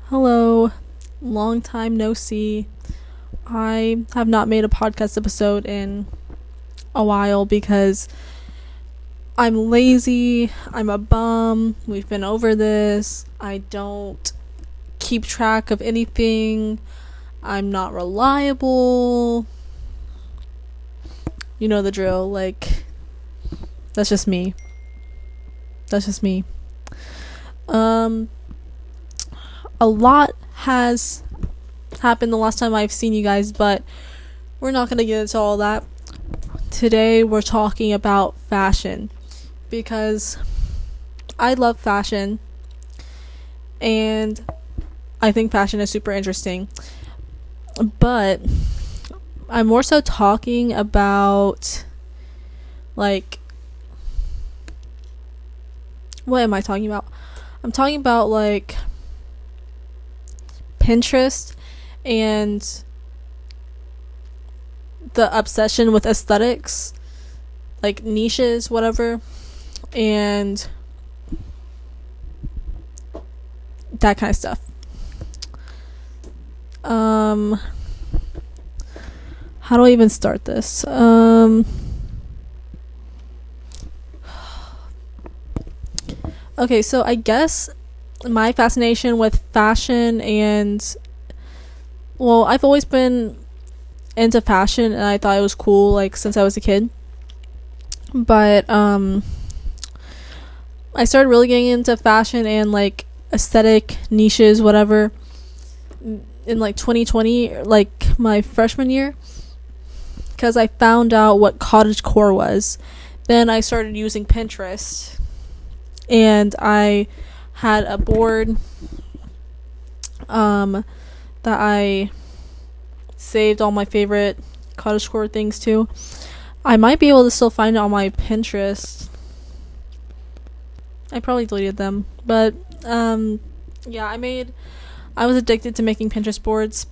Hello, long time no see. I have not made a podcast episode in a while because I'm lazy, I'm a bum, we've been over this, I don't keep track of anything, I'm not reliable. You know the drill, that's just me. That's just me. A lot has happened the last time I've seen you guys, but we're not going to get into all that. Today we're talking about fashion because I love fashion and I think fashion is super interesting. But I'm more so talking about what am I talking about? I'm talking about Pinterest and the obsession with aesthetics, like niches, whatever, and that kind of stuff. How do I even start this? Okay, so I guess my fascination with fashion I've always been into fashion and I thought it was cool since I was a kid. But I started really getting into fashion and aesthetic niches, whatever, in 2020, my freshman year, because I found out what cottagecore was. Then I started using Pinterest and I had a board that I saved all my favorite cottagecore things to. I might be able to still find it on my Pinterest. I probably deleted them, but yeah, I was addicted to making Pinterest boards.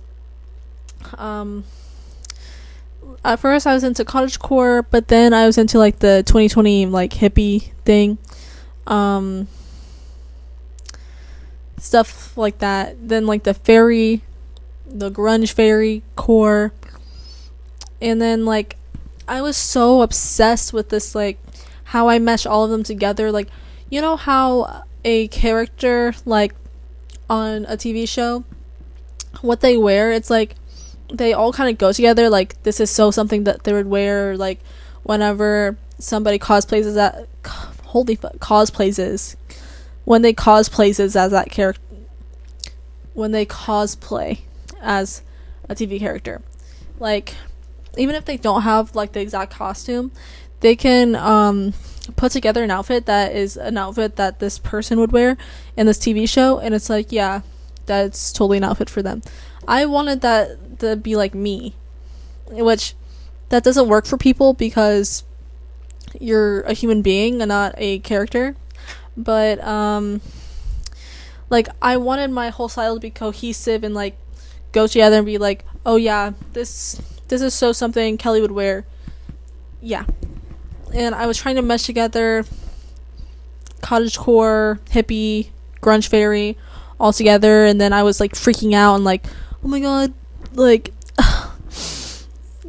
At first I was into cottagecore, but then I was into the 2020 hippie thing. Stuff like that. Then the grunge fairy core. And then I was so obsessed with this how I mesh all of them together. You know how a character on a TV show, what they wear, it's they all kind of go together. This is so something that they would wear whenever somebody cosplays as that cosplays when they cosplays as that character, when they cosplay as a TV character. Even if they don't have the exact costume, they can put together an outfit that is an outfit that this person would wear in this TV show, and it's yeah, that's totally an outfit for them. I wanted that to be me, which that doesn't work for people because you're a human being and not a character. But I wanted my whole style to be cohesive and go together and be oh yeah, this is so something Kelly would wear. Yeah. And I was trying to mesh together cottagecore, hippie, grunge fairy all together, and then I was freaking out and oh my god,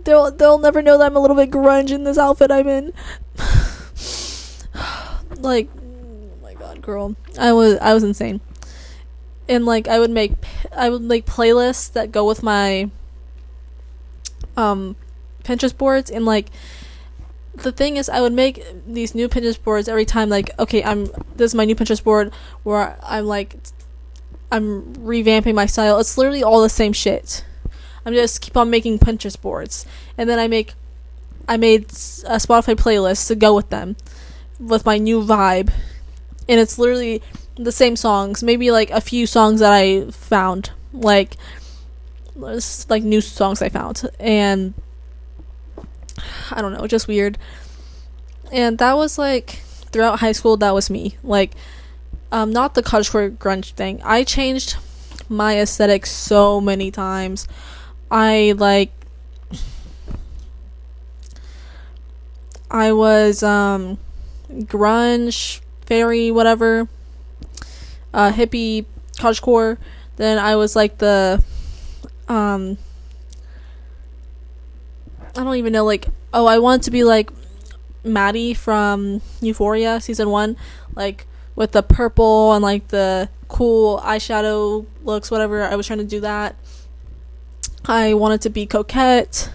they'll never know that I'm a little bit grunge in this outfit I'm in. Oh my god, girl, I was insane. And I would make playlists that go with my Pinterest boards, and the thing is, I would make these new Pinterest boards every time. Okay, this is my new Pinterest board where I'm revamping my style. It's literally all the same shit. I'm just keep on making Pinterest boards, and then I made a Spotify playlist to go with them, with my new vibe, and it's literally the same songs. Maybe a few songs that I found, new songs I found, and I don't know, just weird. And that was throughout high school, that was me. Not the cottagecore grunge thing. I changed my aesthetic so many times. I was grunge, fairy, whatever, hippie, cottagecore. Then I was like the I don't even know, like, oh, I wanted to be like Maddie from Euphoria season 1, like with the purple and like the cool eyeshadow looks, whatever. I was trying to do that. I wanted to be Coquette.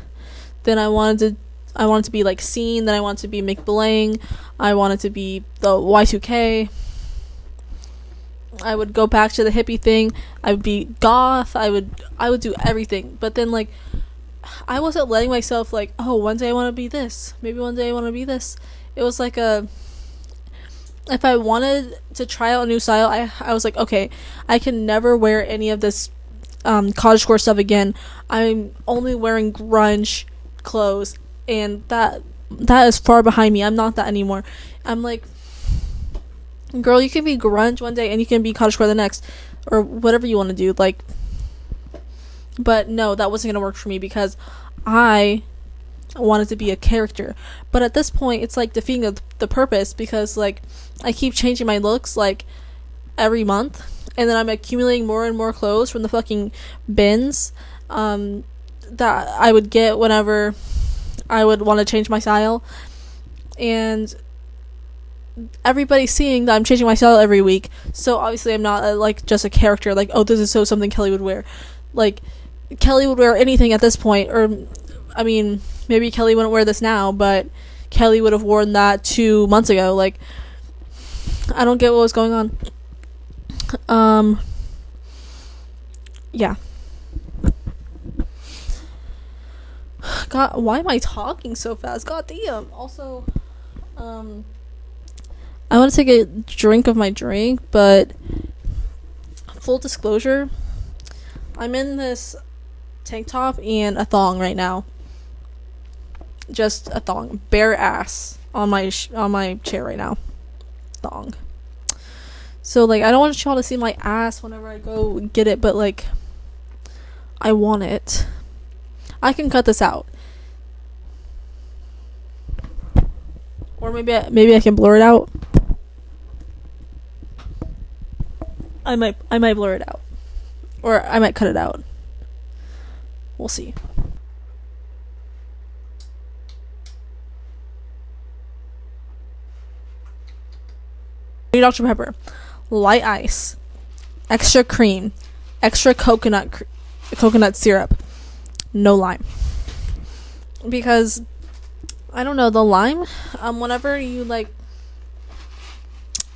Then I wanted to be like Scene. Then I wanted to be McBling. I wanted to be the Y2K. I would go back to the hippie thing. I would be goth. I would do everything. But then like I wasn't letting myself like, oh, one day I want to be this. Maybe one day I want to be this. It was like if I wanted to try out a new style, I was like, okay, I can never wear any of this cottagecore stuff again. I'm only wearing grunge clothes, and that is far behind me. I'm not that anymore. I'm like, girl, you can be grunge one day and you can be cottagecore the next, or whatever you want to do. Like, but no, that wasn't gonna work for me because I wanted to be a character. But at this point, it's like defeating the purpose, because like I keep changing my looks like every month, and then I'm accumulating more and more clothes from the fucking bins that I would get whenever I would want to change my style. And everybody's seeing that I'm changing my style every week, so obviously I'm not like just a character, like, oh, this is so something Kelly would wear. Like, Kelly would wear anything at this point, or I mean, maybe Kelly wouldn't wear this now, but Kelly would have worn that 2 months ago. Like, I don't get what was going on. Yeah. God, why am I talking so fast? God damn. Also, I want to take a drink of my drink, but full disclosure, I'm in this tank top and a thong right now. Just a thong, bare ass on my chair right now. Thong. So like, I don't want y'all to see my ass whenever I go get it, but like, I want it. I can cut this out, or maybe I can blur it out. I might blur it out, or I might cut it out. We'll see. Dr. Pepper, light ice, extra cream, extra coconut syrup, no lime. Because I don't know, the lime, whenever you like,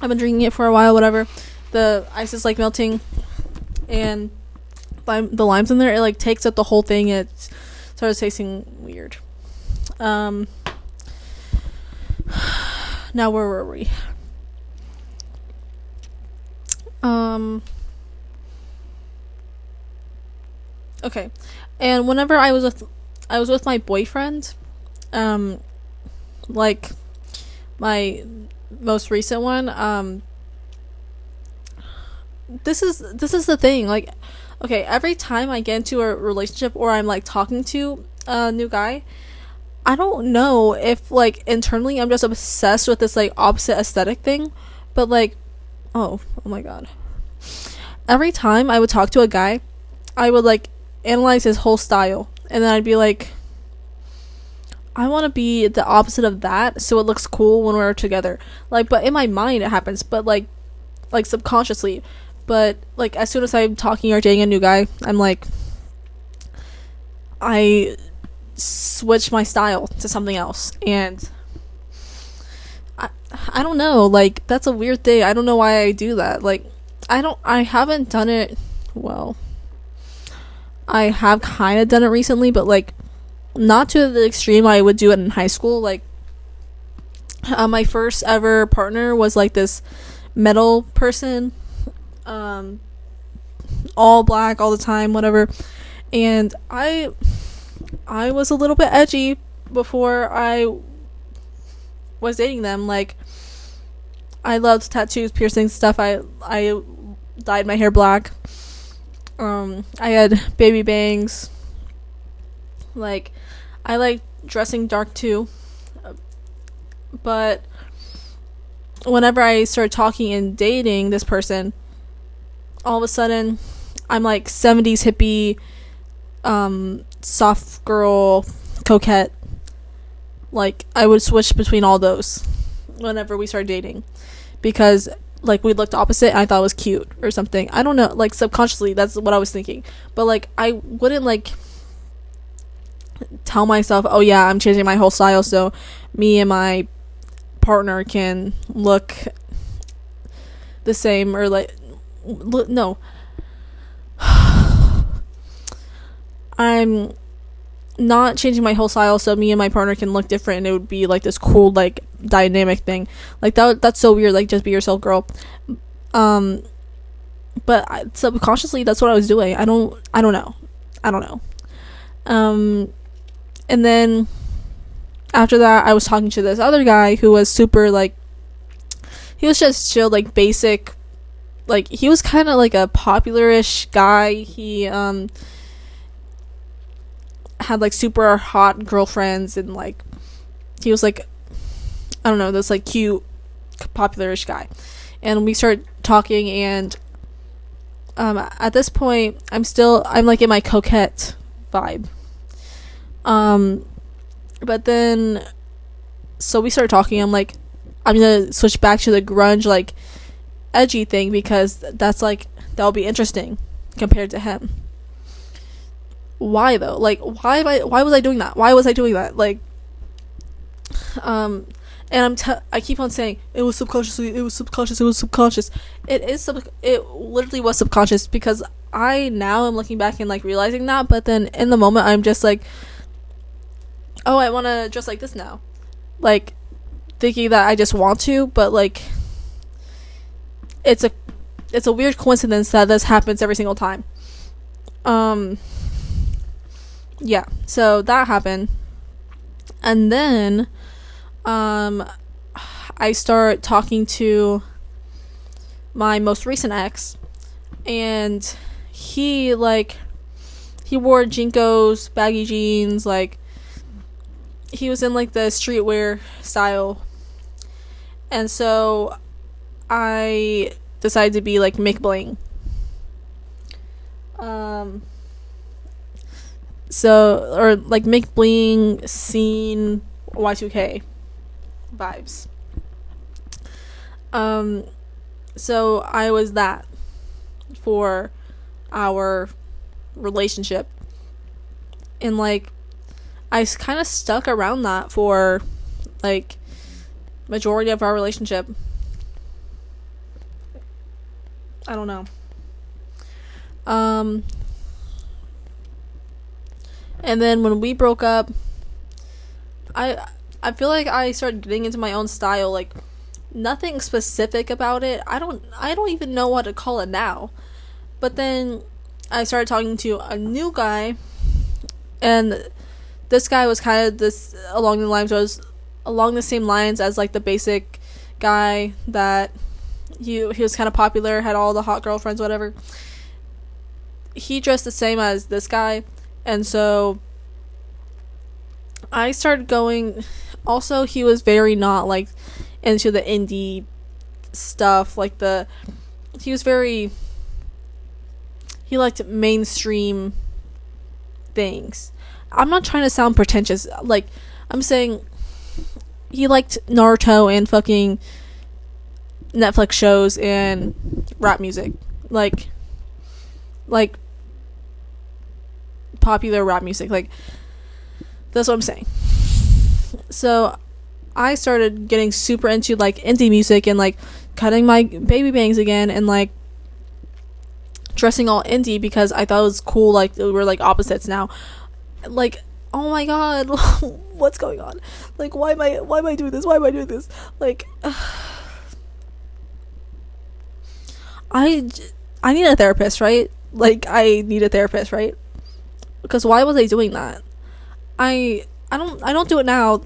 I've been drinking it for a while, whatever, the ice is like melting and the lime's in there, it like takes up the whole thing, and it starts tasting weird. Now where were we? Okay. And whenever I was with my boyfriend, like my most recent one, this is the thing, like, okay, every time I get into a relationship or I'm like talking to a new guy, I don't know if like internally I'm just obsessed with this like opposite aesthetic thing, but like, oh my god, every time I would talk to a guy, I would like analyze his whole style, and then I'd be like, I want to be the opposite of that, so it looks cool when we're together. Like, but in my mind it happens, but like subconsciously. But like, as soon as I'm talking or dating a new guy, I'm like, I switch my style to something else, and I don't know, like, that's a weird thing. I don't know why I do that. Like, I haven't done it, well, I have kind of done it recently, but like not to the extreme I would do it in high school. Like, my first ever partner was like this metal person, all black all the time, whatever, and I was a little bit edgy before I was dating them. Like, I loved tattoos, piercings, stuff. I dyed my hair black. I had baby bangs. Like, I like dressing dark too. But whenever I started talking and dating this person, all of a sudden I'm like 70s hippie, soft girl, coquette. Like, I would switch between all those whenever we started dating, because like we looked opposite and I thought it was cute or something. I don't know, like subconsciously that's what I was thinking. But like I wouldn't like tell myself, oh yeah, I'm changing my whole style so me and my partner can look the same, or like no. I'm not changing my whole style so me and my partner can look different and it would be like this cool like dynamic thing. Like that's so weird. Like, just be yourself, girl. But subconsciously that's what I was doing. I don't know. And then after that I was talking to this other guy who was super like, he was just chill, like basic, like he was kind of like a popular-ish guy. He had like super hot girlfriends, and like he was like, I don't know, this like cute popular-ish guy. And we started talking, and at this point I'm like in my coquette vibe. But then so we started talking. I'm like, I'm gonna switch back to the grunge like edgy thing because that's like, that'll be interesting compared to him. Why though? Like, why was I doing that? Like, and I keep on saying it was subconscious. It literally was subconscious, because I now am looking back and like realizing that, but then in the moment I'm just like, oh, I want to dress like this now, like thinking that I just want to, but like it's a weird coincidence that this happens every single time. Yeah, so that happened. And then I start talking to my most recent ex, and he wore Jinkos, baggy jeans, like he was in like the streetwear style. And so I decided to be like Mick Bling. Or like Mick Bling scene Y2K vibes. So I was that for our relationship, and like I kind of stuck around that for like majority of our relationship. I don't know. And then when we broke up, I feel like I started getting into my own style, like nothing specific about it. I don't even know what to call it now. But then I started talking to a new guy, and this guy was kind of along the same lines as like the basic guy that he was kind of popular, had all the hot girlfriends, whatever. He dressed the same as this guy, and so I started going. Also, he was very not like into the indie stuff, like he liked mainstream things. I'm not trying to sound pretentious, like I'm saying he liked Naruto and fucking Netflix shows and rap music, like popular rap music, like that's what I'm saying. So I started getting super into like indie music and like cutting my baby bangs again and like dressing all indie because I thought it was cool. Like we were like opposites now. Like, oh my god, what's going on? Like, why am I doing this? Like, I need a therapist, right? Like, I need a therapist, right? Because why was I doing that? I don't do it now,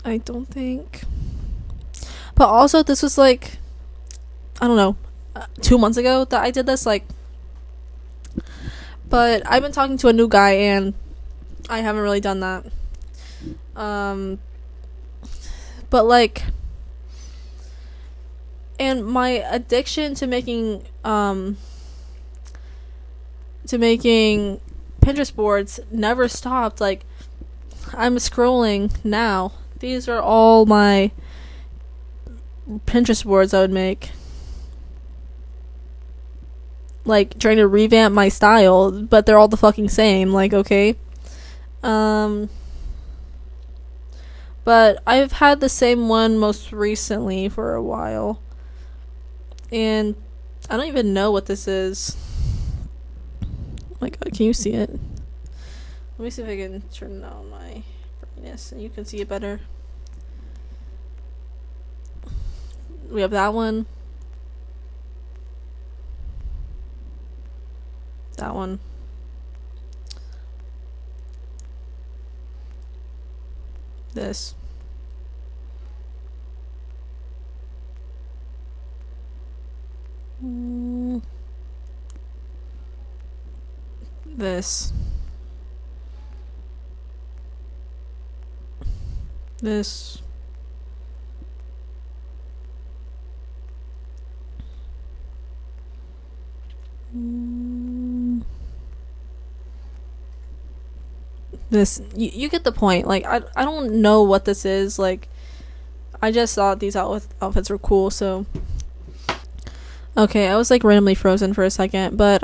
I don't think. But also, this was like, I don't know, 2 months ago that I did this, like. But I've been talking to a new guy and I haven't really done that. But like, and my addiction to making to making Pinterest boards never stopped. Like, I'm scrolling now. These are all my Pinterest boards I would make. Like, trying to revamp my style, but they're all the fucking same. Like, okay. But I've had the same one most recently for a while. And I don't even know what this is. Oh my god, can you see it? Let me see if I can turn down my brightness and you can see it better. We have that one. That one. This. This. This. This. You get the point. Like, I don't know what this is. Like, I just thought these outfits were cool, so. Okay, I was like randomly frozen for a second, but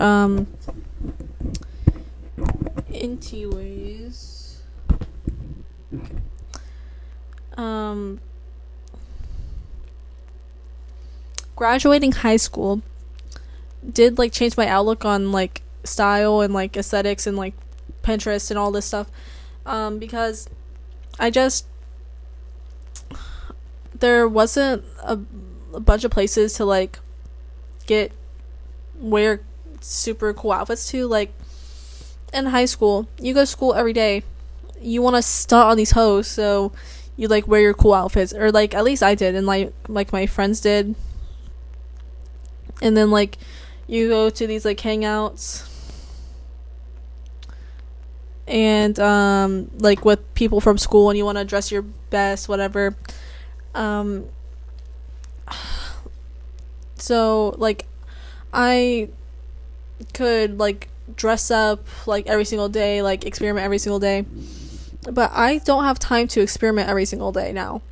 anyways, graduating high school did like change my outlook on like style and like aesthetics and like Pinterest and all this stuff, because there wasn't a bunch of places to like wear super cool outfits to. Like, in high school, you go to school every day, you want to stunt on these hoes, so you like wear your cool outfits, or like at least I did, and like my friends did. And then like you go to these like hangouts and like with people from school, and you want to dress your best, whatever. So like I could like dress up like every single day, like experiment every single day, but I don't have time to experiment every single day now.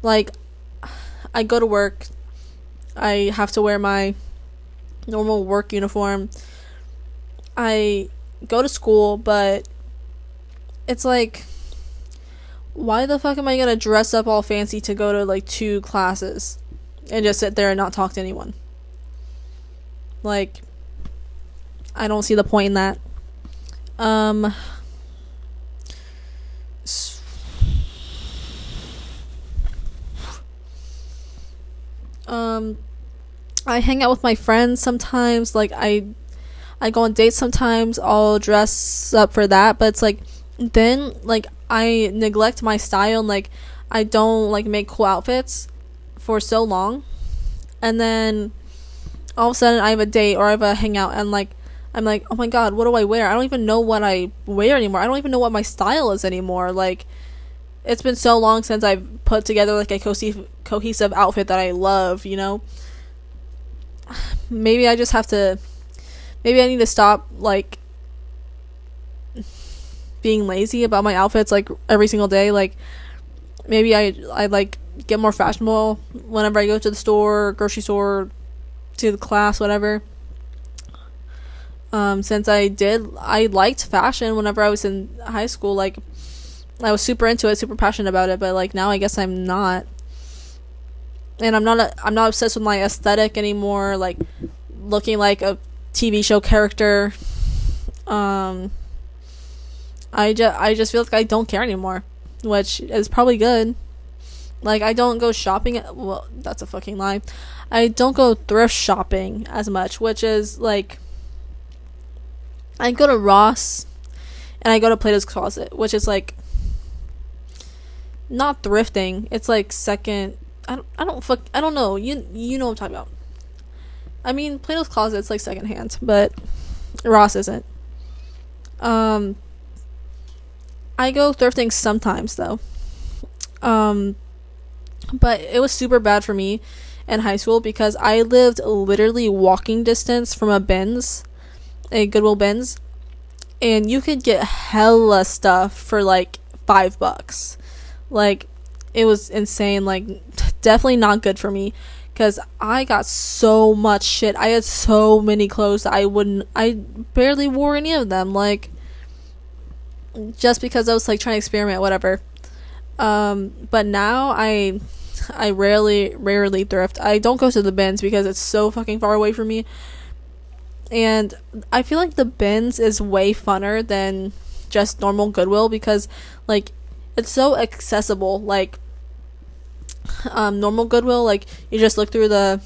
Like, I go to work, I have to wear my normal work uniform, I go to school, but it's like, why the fuck am I gonna dress up all fancy to go to like 2 classes and just sit there and not talk to anyone? Like, I don't see the point in that. I hang out with my friends sometimes. Like, I go on dates sometimes. I'll dress up for that, but it's like, then like I neglect my style, and like I don't like make cool outfits for so long, and then all of a sudden I have a date or I have a hangout, and like I'm like, oh my god, what do I wear? I don't even know what I wear anymore. I don't even know what my style is anymore. Like, it's been so long since I've put together like a cohesive outfit that I love, you know? Maybe I need to stop like being lazy about my outfits like every single day. Like, maybe I like get more fashionable whenever I go to the store, grocery store, to the class, whatever. Since I liked fashion whenever I was in high school. Like, I was super into it, super passionate about it, but like now I guess I'm not. And I'm not obsessed with my aesthetic anymore, like looking like a TV show character. I just feel like I don't care anymore, which is probably good. Like, I don't go shopping. Well, that's a fucking lie. I don't go thrift shopping as much, which is like, I go to Ross and I go to Plato's Closet, which is like not thrifting. It's like second. I don't know. You know what I'm talking about. I mean, Plato's Closet, it's like secondhand, but Ross isn't. I go thrifting sometimes though. But it was super bad for me in high school because I lived literally walking distance from a Ben's, a Goodwill bins, and you could get hella stuff for like $5. Like, it was insane. Like, definitely not good for me, because I got so much shit. I had so many clothes that I barely wore any of them, like, just because I was like trying to experiment, whatever. But now I rarely thrift. I don't go to the bins because it's so fucking far away from me. And I feel like the bins is way funner than just normal Goodwill, because like it's so accessible. Like, normal Goodwill, like, you just look through the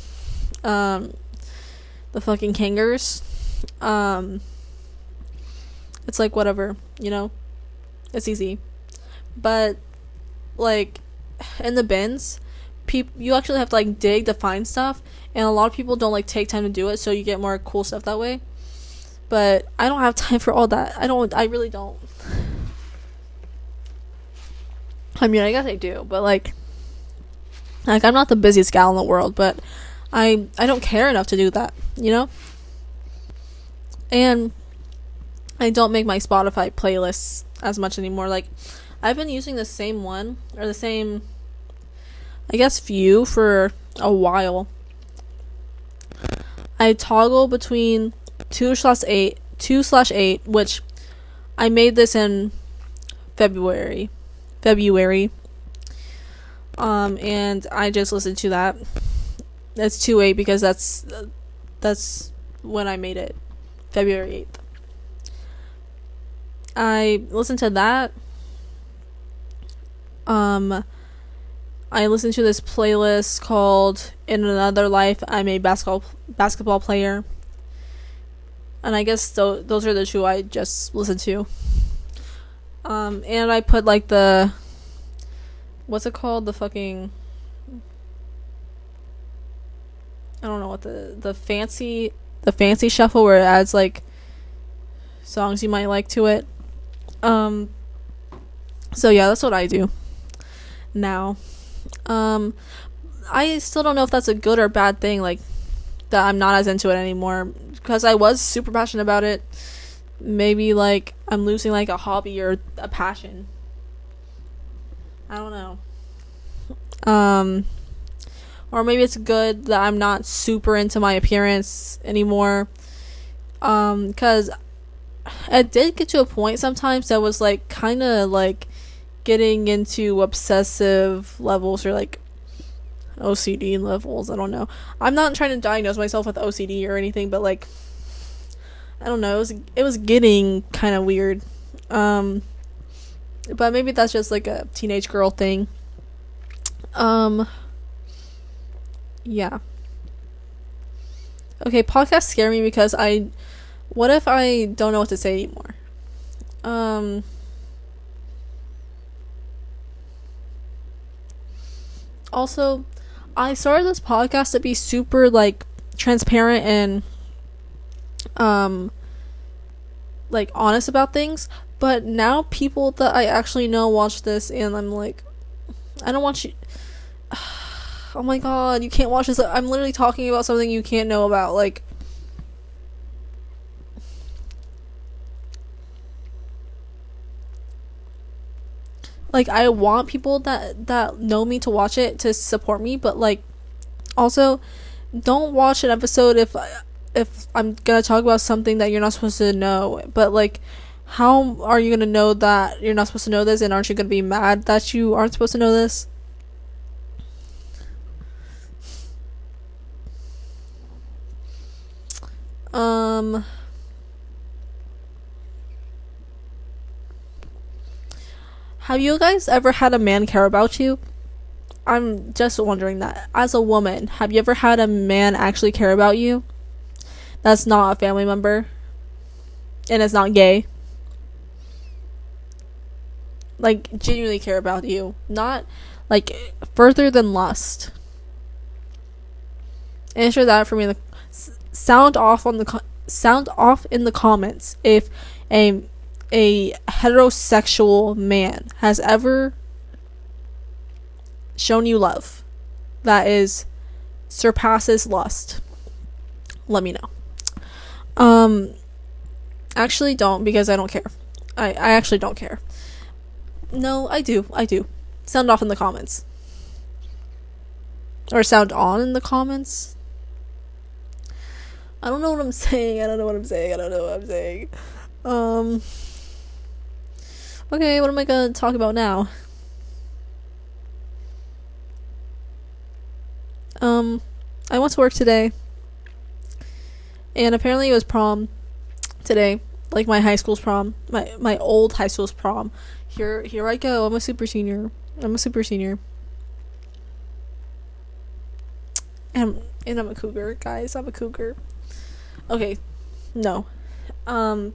fucking hangers. It's like whatever, it's easy. But like in the bins, you actually have to like dig to find stuff, and a lot of people don't like take time to do it, so you get more cool stuff that way. But I don't have time for all that. I really don't. I mean, I guess I do, but like I'm not the busiest gal in the world, but I don't care enough to do that, And I don't make my Spotify playlists as much anymore. Like, I've been using the same one, or the same, I guess, few for a while. I toggle between 2/8, which I made this in February. And I just listened to that. That's 2/8 because that's when I made it, February 8th. I listened to that. I listened to this playlist called "In Another Life I'm a Basketball Player," and I guess those are the two I just listened to. And I put like the, what's it called, the fucking, I don't know what the fancy shuffle, where it adds like songs you might like to it. So yeah, that's what I do now. I still don't know if that's a good or bad thing, like, that I'm not as into it anymore, because I was super passionate about it. Maybe like I'm losing like a hobby or a passion. I don't know. Or maybe it's good that I'm not super into my appearance anymore. Because it did get to a point sometimes that was like kind of like getting into obsessive levels, or like OCD levels. I don't know. I'm not trying to diagnose myself with OCD or anything, but like, I don't know. It was getting kind of weird. But maybe that's just like a teenage girl thing. Yeah. Okay, podcasts scare me because what if I don't know what to say anymore? Also, I started this podcast to be super like transparent and like honest about things, but now people that I actually know watch this, and I'm like, I don't want you. Oh my god, you can't watch this. I'm literally talking about something you can't know about. Like, I want people that know me to watch it, to support me, but like, also, don't watch an episode if I'm gonna talk about something that you're not supposed to know. But like, how are you gonna know that you're not supposed to know this, and aren't you gonna be mad that you aren't supposed to know this? Have you guys ever had a man care about you? I'm just wondering that. As a woman, have you ever had a man actually care about you? That's not a family member, and it's not gay. Like, genuinely care about you. Not, like, further than lust. Answer that for me. Sound off in the comments if a heterosexual man has ever shown you love that surpasses lust. Let me know. Actually, don't, because I don't care. I actually don't care. No, I do. Sound off in the comments. Or sound on in the comments. I don't know what I'm saying. Okay, what am I gonna talk about now? I went to work today, and apparently it was prom today, like my high school's prom, my old high school's prom. Here I go. I'm a super senior. And I'm a cougar, guys. I'm a cougar. Okay, no. And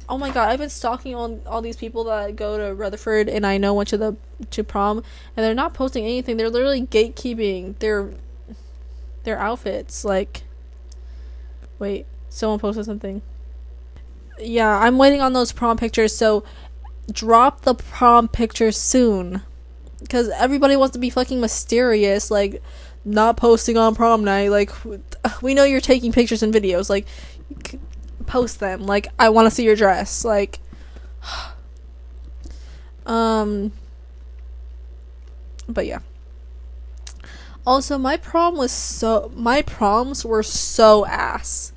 oh my god, I've been stalking on all these people that go to Rutherford, and I know went to prom, and they're not posting anything. They're literally gatekeeping their outfits. Like, wait, someone posted something. Yeah, I'm waiting on those prom pictures. So drop the prom pictures soon, because everybody wants to be fucking mysterious, like not posting on prom night. Like, we know you're taking pictures and videos. Like, post them. Like, I want to see your dress. Like, but yeah. Also, my proms were so ass,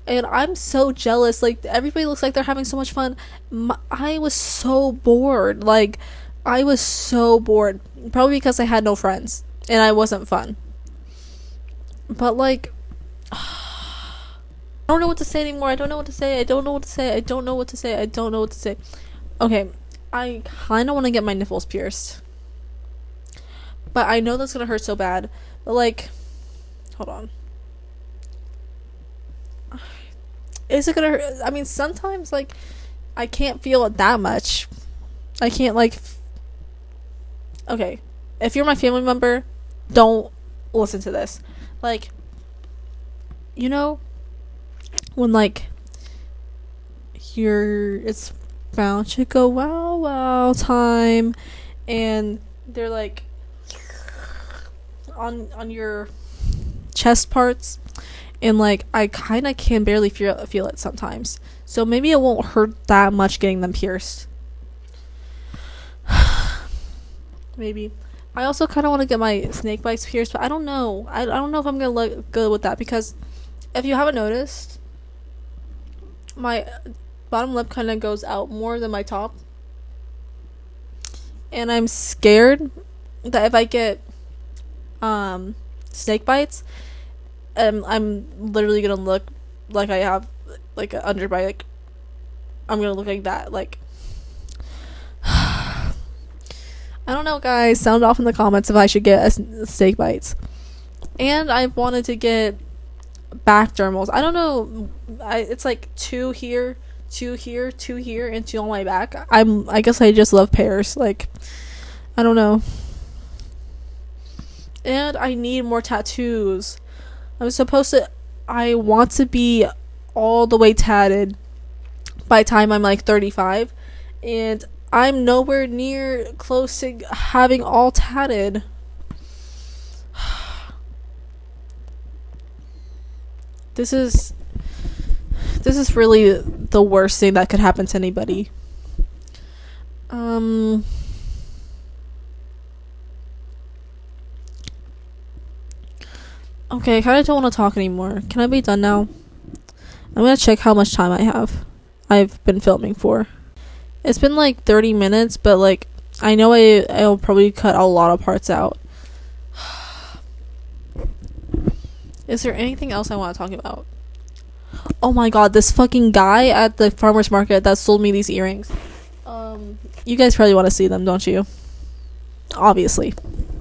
and I'm so jealous. Like, everybody looks like they're having so much fun. I was so bored. Like, I was so bored. Probably because I had no friends and I wasn't fun. But like, I don't know what to say anymore. I don't know what to say. Okay, I kind of want to get my nipples pierced, but I know that's gonna hurt so bad. But like, hold on. Is it gonna hurt? I mean, sometimes like I can't feel it that much. I can't like. Okay, if you're my family member, don't listen to this. Like, you know, when like it's bound to go wow time, and they're like on your chest parts, and like I kind of can barely feel it sometimes. So maybe it won't hurt that much getting them pierced. Maybe. I also kind of want to get my snake bites pierced, but I don't know. I don't know if I'm gonna look good with that, because if you haven't noticed, my bottom lip kind of goes out more than my top, and I'm scared that if I get snake bites, I'm literally gonna look like I have like an underbite. Like, I'm gonna look like that. Like, I don't know, guys. Sound off in the comments if I should get snake bites. And I wanted to get back dermals. I don't know. It's like two here, and two on my back. I guess I just love pairs. Like, I don't know. And I need more tattoos. I want to be all the way tatted by the time I'm like 35, and I'm nowhere near close to having all tatted. This is really the worst thing that could happen to anybody. Okay, I kind of don't want to talk anymore. Can I be done now? I'm gonna check how much time I've been filming for. It's been like 30 minutes, but like I know I'll probably cut a lot of parts out. Is there anything else I want to talk about? Oh my god, this fucking guy at the farmer's market that sold me these earrings. You guys probably want to see them, don't you? Obviously.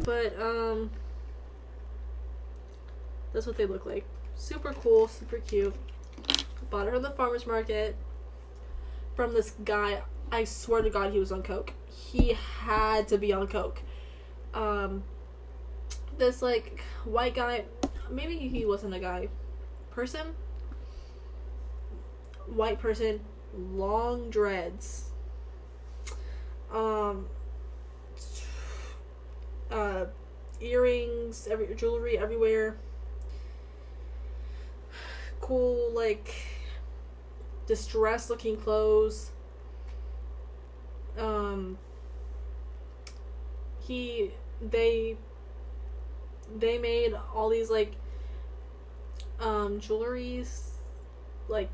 But that's what they look like. Super cool, super cute. Bought it from the farmer's market from this guy. I swear to God, he was on coke. He had to be on coke. This like white guy, maybe he wasn't a guy, white person, long dreads, earrings, jewelry everywhere. cool, like, distressed looking clothes. He they made all these like jewelries, like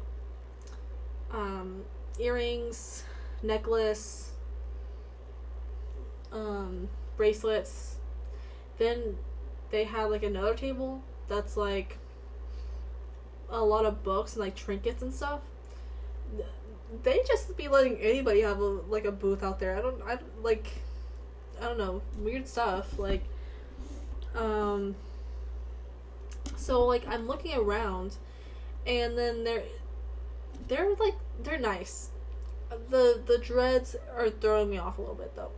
earrings, necklace, bracelets. Then they had like another table that's like a lot of books and like trinkets and stuff. They just be letting anybody have a booth out there. I don't know, weird stuff. Like, so like I'm looking around, and then they're nice. The dreads are throwing me off a little bit though.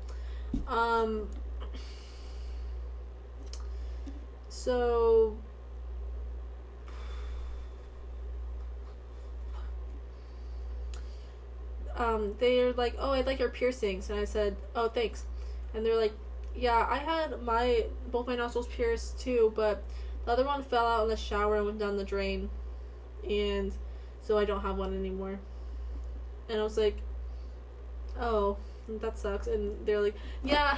So they're like, oh, I like your piercings, and I said, oh, thanks. And they're like, yeah, I had both my nostrils pierced too, but the other one fell out in the shower and went down the drain, and so I don't have one anymore. And I was like, oh, that sucks. And they're like, yeah,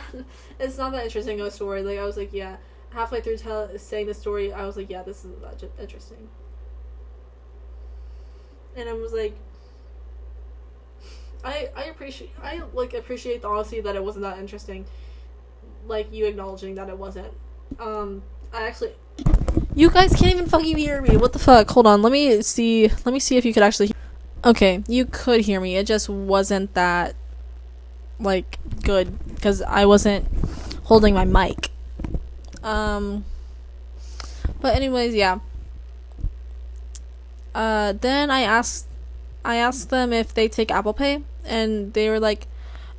it's not that interesting of a story. Like, I was like, yeah. Halfway through saying the story, I was like, yeah, this is not interesting. And I was like, I appreciate the honesty that it wasn't that interesting. Like, you acknowledging that it wasn't. You guys can't even fucking hear me. What the fuck? Hold on. Let me see if you could actually Okay, you could hear me. It just wasn't that like good because I wasn't holding my mic. But anyways, yeah. Then I asked them if they take Apple Pay, and they were like,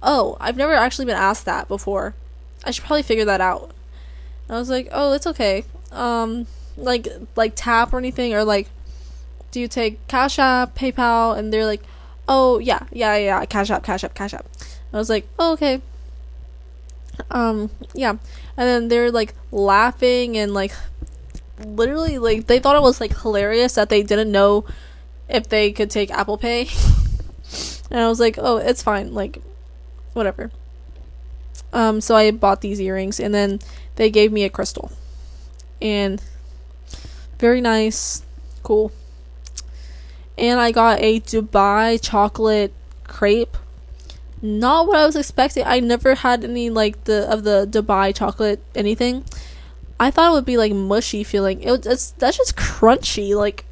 "Oh, I've never actually been asked that before. I should probably figure that out." And I was like, "Oh, it's okay. Like tap or anything, or like, do you take Cash App, PayPal?" And they're like, "Oh, yeah, Cash App." And I was like, "Oh, okay." Yeah. And then they're like laughing and like literally like they thought it was like hilarious that they didn't know if they could take Apple Pay. And I was like, "Oh, it's fine, like whatever." So I bought these earrings, and then they gave me a crystal. And very nice, cool. And I got a Dubai chocolate crepe. Not what I was expecting. I never had any like the Dubai chocolate anything. I thought it would be like mushy feeling. That's just crunchy, like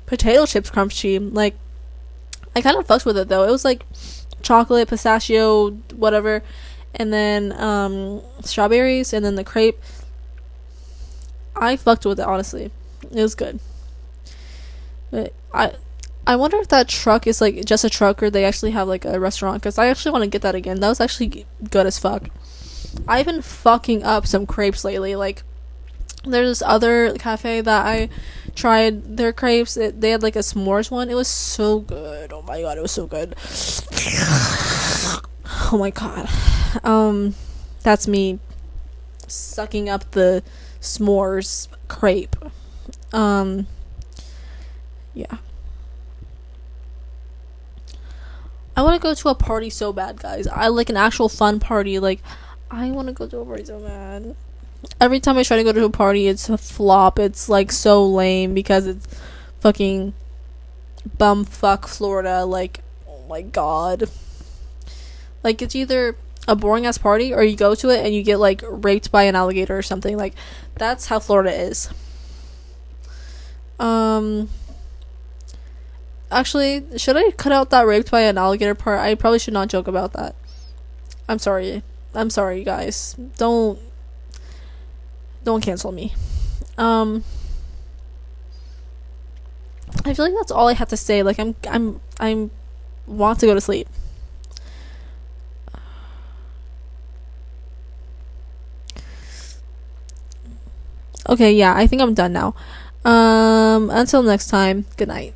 potato chips crunchy. Like, I kind of fucked with it though. It was like chocolate, pistachio, whatever, and then strawberries, and then the crepe. I fucked with it, honestly. It was good. But I wonder if that truck is like just a truck, or they actually have like a restaurant, because I actually want to get that again. That was actually good as fuck. I've been fucking up some crepes lately. Like, there's this other cafe that I tried their crepes. They had like a s'mores one. It was so good. Oh my god, it was so good. Oh my god. That's me sucking up the s'mores crepe. Yeah. I want to go to a party so bad, guys. I like an actual fun party. Like, I want to go to a party so bad. Every time I try to go to a party, it's a flop. It's like so lame because it's fucking bumfuck Florida. Like, oh my god. Like, it's either a boring ass party, or you go to it and you get like raped by an alligator or something. Like, that's how Florida is. Actually, should I cut out that raped by an alligator part? I probably should not joke about that. I'm sorry, guys. Don't cancel me. I feel like that's all I have to say. Like, I'm want to go to sleep. Okay, yeah, I think I'm done now. Until next time, good night.